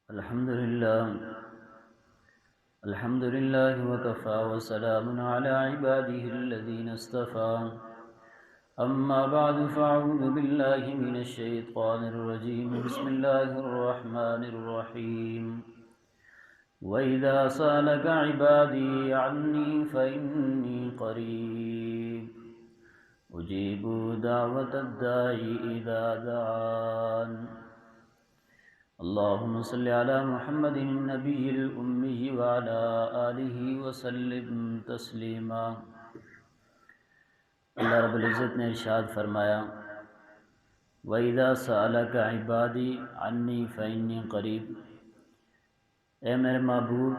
الحمد لله وكفى وسلام على عباده الذين اصطفى. أما بعد فأعوذ بالله من الشيطان الرجيم. بسم الله الرحمن الرحيم. وإذا سألك عبادي عني فإني قريب أجيب دعوة الداعي إذا دعان. اللهم صل على محمد النبي الأمي وعلى آله وسلم تسلیما. اللہ رب العزت نے ارشاد فرمایا وَإِذَا سَأَلَكَ عِبَادِي عَنِّي فَإِنِّي قَرِيب. اے میرے محبوب،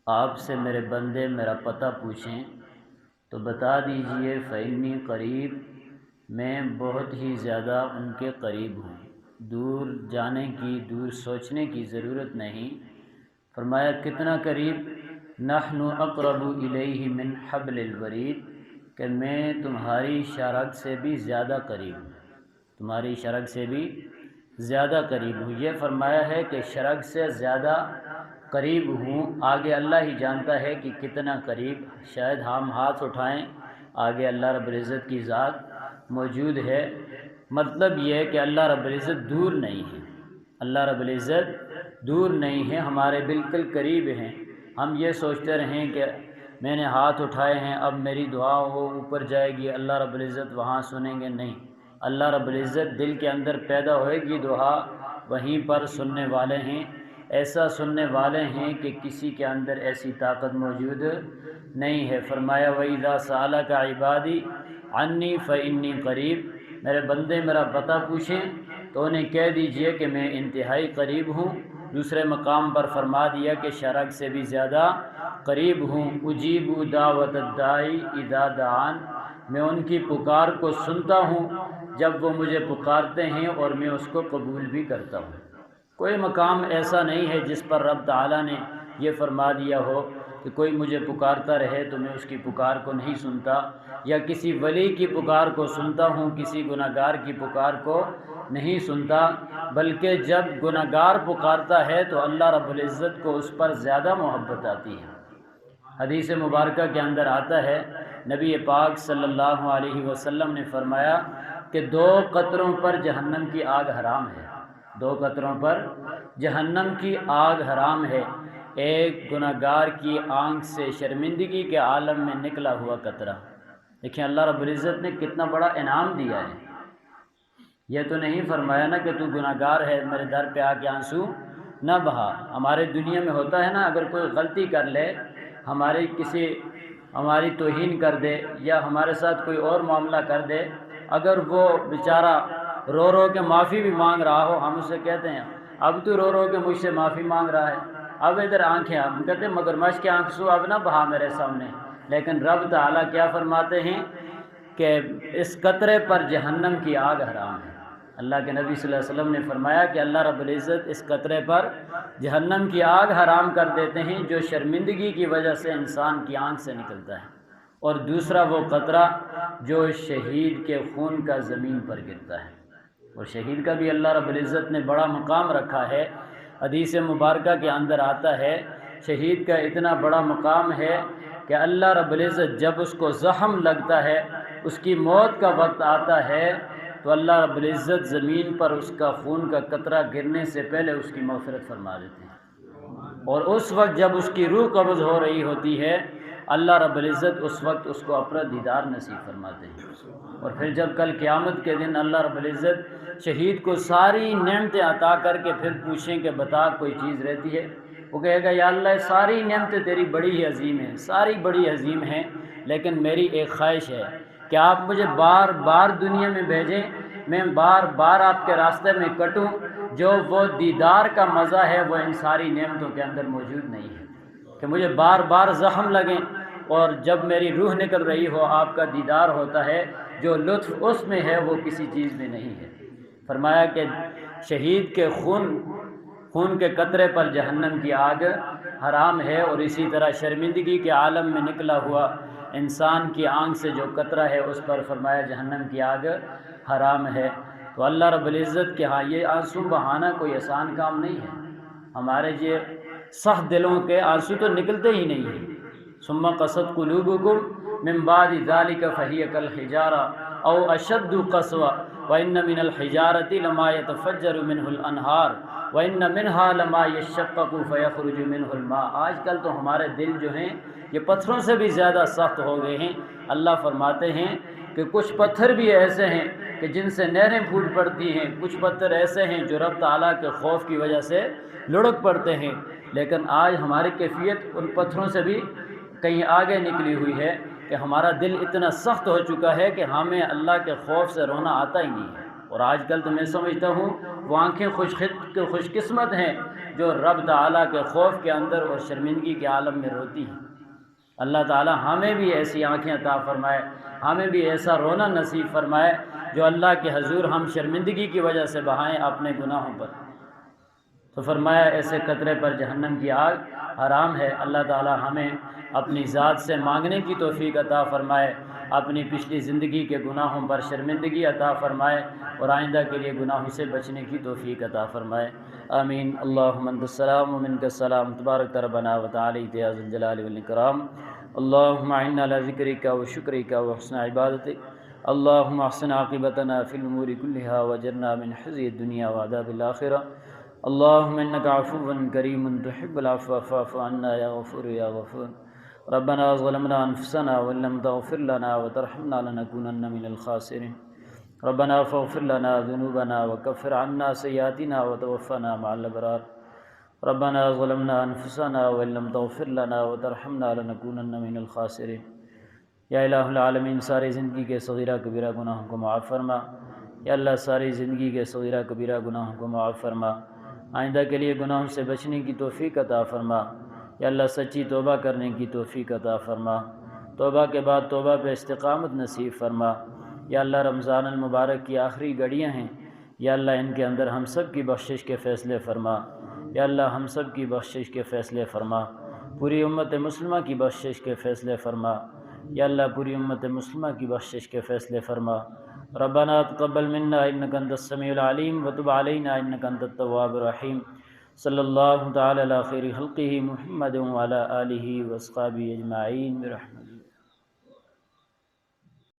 آپ سے میرے بندے میرا پتہ پوچھیں تو بتا دیجئے فَإِنِّي قریب، میں بہت ہی زیادہ ان کے قریب ہوں. دور جانے کی، دور سوچنے کی ضرورت نہیں. فرمایا کتنا قریب؟ نحن اقرب الیہ من حبل الورید، کہ میں تمہاری شرک سے بھی زیادہ قریب ہوں، تمہاری شرک سے بھی زیادہ قریب ہوں. یہ فرمایا ہے کہ شرک سے زیادہ قریب ہوں. آگے اللہ ہی جانتا ہے کہ کتنا قریب. شاید ہم ہاتھ اٹھائیں، آگے اللہ رب العزت کی ذات موجود ہے. مطلب یہ ہے کہ اللہ رب العزت دور نہیں ہے، اللہ رب العزت دور نہیں ہے، ہمارے بالکل قریب ہیں. ہم یہ سوچتے رہیں کہ میں نے ہاتھ اٹھائے ہیں، اب میری دعا وہ اوپر جائے گی، اللہ رب العزت وہاں سنیں گے. نہیں، اللہ رب العزت دل کے اندر پیدا ہوئے گی دعا، وہیں پر سننے والے ہیں. ایسا سننے والے ہیں کہ کسی کے اندر ایسی طاقت موجود نہیں ہے. فرمایا وَإِذَا سَأَلَكَ عِبَادِي عَنِّي فَإِنِّي قَرِيب. میرے بندے میرا پتہ پوچھیں تو انہیں کہہ دیجئے کہ میں انتہائی قریب ہوں. دوسرے مقام پر فرما دیا کہ شرک سے بھی زیادہ قریب ہوں. اجیب دعوت الداعی اذا دعان، میں ان کی پکار کو سنتا ہوں جب وہ مجھے پکارتے ہیں اور میں اس کو قبول بھی کرتا ہوں. کوئی مقام ایسا نہیں ہے جس پر رب تعالیٰ نے یہ فرما دیا ہو کہ کوئی مجھے پکارتا رہے تو میں اس کی پکار کو نہیں سنتا، یا کسی ولی کی پکار کو سنتا ہوں، کسی گناہگار کی پکار کو نہیں سنتا. بلکہ جب گناہگار پکارتا ہے تو اللہ رب العزت کو اس پر زیادہ محبت آتی ہے. حدیث مبارکہ کے اندر آتا ہے، نبی پاک صلی اللہ علیہ وسلم نے فرمایا کہ 2 قطروں پر جہنم کی آگ حرام ہے. 2 قطروں پر جہنم کی آگ حرام ہے. ایک گناہگار کی آنکھ سے شرمندگی کے عالم میں نکلا ہوا قطرہ. دیکھیں اللہ رب العزت نے کتنا بڑا انعام دیا ہے. یہ تو نہیں فرمایا نا کہ تو گناہگار ہے میرے در پہ آ کے آنسو نہ بہا. ہمارے دنیا میں ہوتا ہے نا، اگر کوئی غلطی کر لے، ہماری توہین کر دے یا ہمارے ساتھ کوئی اور معاملہ کر دے، اگر وہ بیچارہ رو رو کے معافی بھی مانگ رہا ہو، ہم اسے کہتے ہیں اب تو رو رو کے مجھ سے معافی مانگ رہا ہے، اب ادھر آنکھیں، ہم کہتے ہیں مگرمچھ کے آنسو اب نہ بہا میرے سامنے. لیکن رب تعالیٰ کیا فرماتے ہیں کہ اس قطرے پر جہنم کی آگ حرام ہے. اللہ کے نبی صلی اللہ علیہ وسلم نے فرمایا کہ اللہ رب العزت اس قطرے پر جہنم کی آگ حرام کر دیتے ہیں جو شرمندگی کی وجہ سے انسان کی آنکھ سے نکلتا ہے. اور دوسرا وہ قطرہ جو شہید کے خون کا زمین پر گرتا ہے. اور شہید کا بھی اللہ رب العزت نے بڑا مقام رکھا ہے. حدیث مبارکہ کے اندر آتا ہے شہید کا اتنا بڑا مقام ہے کہ اللہ رب العزت جب اس کو زخم لگتا ہے، اس کی موت کا وقت آتا ہے، تو اللہ رب العزت زمین پر اس کا خون کا قطرہ گرنے سے پہلے اس کی مغفرت فرما دیتے ہیں. اور اس وقت جب اس کی روح قبض ہو رہی ہوتی ہے، اللہ رب العزت اس وقت اس کو اپنا دیدار نصیب فرماتے ہیں. اور پھر جب کل قیامت کے دن اللہ رب العزت شہید کو ساری نعمتیں عطا کر کے پھر پوچھیں کہ بتا کوئی چیز رہتی ہے، وہ کہے گا یا اللہ ساری نعمتیں تیری بڑی ہی عظیم ہیں، ساری بڑی عظیم ہیں، لیکن میری ایک خواہش ہے کہ آپ مجھے بار بار دنیا میں بھیجیں، میں بار بار آپ کے راستے میں کٹوں. جو وہ دیدار کا مزہ ہے وہ ان ساری نعمتوں کے اندر موجود نہیں ہے، کہ مجھے بار بار زخم لگیں اور جب میری روح نکل رہی ہو آپ کا دیدار ہوتا ہے. جو لطف اس میں ہے وہ کسی چیز میں نہیں ہے. فرمایا کہ شہید کے خون کے قطرے پر جہنم کی آگ حرام ہے. اور اسی طرح شرمندگی کے عالم میں نکلا ہوا انسان کی آنکھ سے جو قطرہ ہے اس پر فرمایا جہنم کی آگ حرام ہے. تو اللہ رب العزت کے ہاں یہ آنسو بہانا کوئی آسان کام نہیں ہے. ہمارے یہ سخت دلوں کے آنسو تو نکلتے ہی نہیں ہیں۔ ثم قست قلوبکم من بعد ذلك فهي كالحجارة او اشد قسوة وان من الحجارة لما يتفجر منه الانہار وان منها لما يشقق فيخرج منه الماء۔ آج کل تو ہمارے دل جو ہیں یہ پتھروں سے بھی زیادہ سخت ہو گئے ہیں۔ اللہ فرماتے ہیں کہ کچھ پتھر بھی ایسے ہیں کہ جن سے نہریں پھوٹ پڑتی ہیں، کچھ پتھر ایسے ہیں جو رب تعالیٰ کے خوف کی وجہ سے لڑک پڑتے ہیں، لیکن آج ہماری کیفیت ان پتھروں سے بھی کہیں آگے نکلی ہوئی ہے کہ ہمارا دل اتنا سخت ہو چکا ہے کہ ہمیں اللہ کے خوف سے رونا آتا ہی نہیں ہے۔ اور آج کل تو میں سمجھتا ہوں وہ آنکھیں خوش قسمت ہیں جو رب تعالیٰ کے خوف کے اندر اور شرمندگی کے عالم میں روتی ہیں۔ اللہ تعالیٰ ہمیں بھی ایسی آنکھیں عطا فرمائے، ہمیں بھی ایسا رونا نصیب فرمائے جو اللہ کے حضور ہم شرمندگی کی وجہ سے بہائیں اپنے گناہوں پر۔ تو فرمایا ایسے قطرے پر جہنم کی آگ حرام ہے۔ اللہ تعالیٰ ہمیں اپنی ذات سے مانگنے کی توفیق عطا فرمائے، اپنی پچھلی زندگی کے گناہوں پر شرمندگی عطا فرمائے اور آئندہ کے لیے گناہوں سے بچنے کی توفیق عطا فرمائے۔ آمین۔ اللہم انت السلام ومنک السلام تبارک ربنا وتعالیت یا ذی الجلال والاکرام۔ اللہم اعنا علی ذکرک وشکرک وحسن عبادتک۔ اللہم احسن عاقبتنا فی الامور کلها واجرنا من خزي الدنیا وعذاب الآخرہ۔ اللہم انک عفو کریم تحب العفو فاعف عنا یا غفور یا غفور۔ ربنا ظلمنا انفسنا وان لم تغفر لنا وترحمنا لنكونن من الخاسرین۔ ربنا فاغفر لنا ذنوبنا وكفر عنا سیئاتنا وتوفنا مع الابرار۔ ربنا ظلمنا انفسنا وان لم تغفر لنا وترحمنا لنكونن من الخاسرین۔ یا الہ العالمین، ساری زندگی کے صغیرہ کبیرہ گناہوں کو معاف فرما۔ یا اللہ ساری زندگی کے صغیرہ کبیرہ گناہوں کو معاف فرما، آئندہ کے لیے گناہوں سے بچنے کی توفیق عطا فرما۔ یا اللہ سچی توبہ کرنے کی توفیق عطا فرما، توبہ کے بعد توبہ پہ استقامت نصیب فرما۔ یا اللہ رمضان المبارک کی آخری گھڑیاں ہیں، یا اللہ ان کے اندر ہم سب کی بخشش کے فیصلے فرما۔ یا اللہ ہم سب کی بخشش کے فیصلے فرما، پوری امت مسلمہ کی بخشش کے فیصلے فرما۔ یا اللہ پوری امت مسلمہ کی بخشش کے فیصلے فرما۔ ربنا تقبل منا انک انت السمیع العلیم وتب علینا انک انت التواب الرحیم۔ صلی اللہ تعالی علی خیر خلقہ محمد وعلی آلہ واصحابہ اجمعین برحمتہ۔